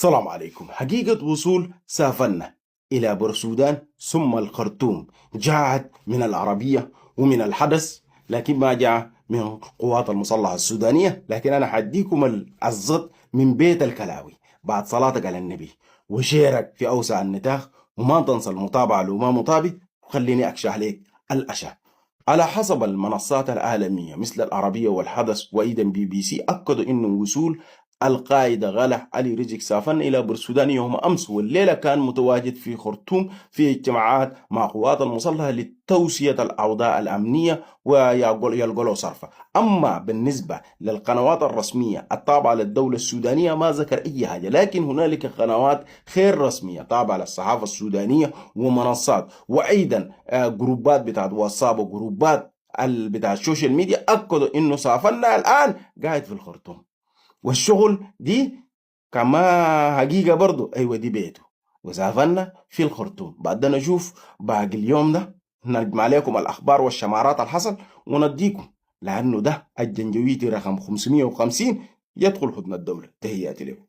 السلام عليكم. حقيقة وصول سافرنا إلى بورسودان ثم الخرطوم جاءت من العربية ومن الحدث، لكن ما جاء من قوات المسلحة السودانية. لكن أنا حديكم الزط من بيت الكلاوي بعد صلاتك على النبي وشيرك في أوسع النطاق، وما تنسى المتابعة لو ما متابع، وخليني أكشح عليك الأشياء. على حسب المنصات العالمية مثل العربية والحدث وأيضا BBC أكدوا أنه وصول القائد غالح علي رزق سافن إلى بورسودان يوم أمس، والليلة كان متواجد في خرطوم في اجتماعات مع قوات المسلحة لتوسية الأوضاع الأمنية ويلقوا صرفة. أما بالنسبة للقنوات الرسمية التابعة للدولة السودانية ما ذكر أي حاجة، لكن هنالك قنوات غير رسمية تابعة للصحافة السودانية ومنصات وأيضا جروبات بتاعت واتساب وجروبات بتاع السوشيال ميديا أكدوا إنه سافرنا الآن قاعد في الخرطوم، والشغل دي كما حقيقة برضو أيوة دي بيته، وسافرنا في الخرطوم. بعد نشوف باقي اليوم ده نجمع عليكم الأخبار والشمارات الحصل ونديكم، لأنه ده الجنجويتي رقم 550 يدخل حضن الدولة. تهياتي لكم.